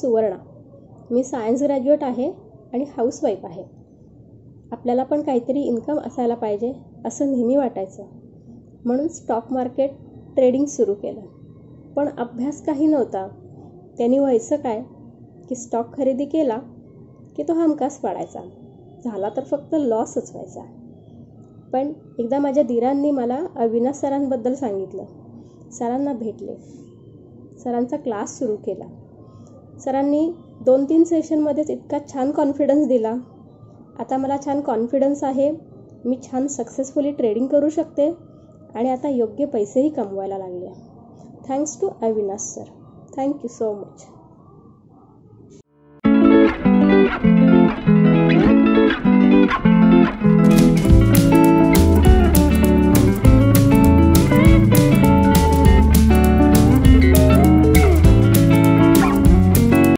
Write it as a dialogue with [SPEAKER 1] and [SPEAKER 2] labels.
[SPEAKER 1] सुवर्णा. मी science graduate आहे आणि housewife आहे. आपल्याला पण काहीतरी इन्कम असायला पाहिजे असं नेहमी वाटायचं, म्हणून स्टॉक मार्केट ट्रेडिंग सुरू केलं. पण अभ्यास काही नव्हता. त्यांनी व्हायचं काय की स्टॉक खरेदी केला की तो हमखास पाडायचा, झाला तर फक्त लॉसच व्हायचा. पण एकदा माझ्या दिरांनी मला अविनाश सरांबद्दल सांगितलं. सरांना भेटले, सरांचा क्लास सुरू केला. सरांनी 2-3 सेशनमध्येच इतका छान कॉन्फिडन्स दिला. आता मला छान कॉन्फिडन्स आहे. मी छान सक्सेसफुली ट्रेडिंग करू शकते आणि आता योग्य पैसेही कमवायला लागले. Thanks to Avinash sir. Thank you so much.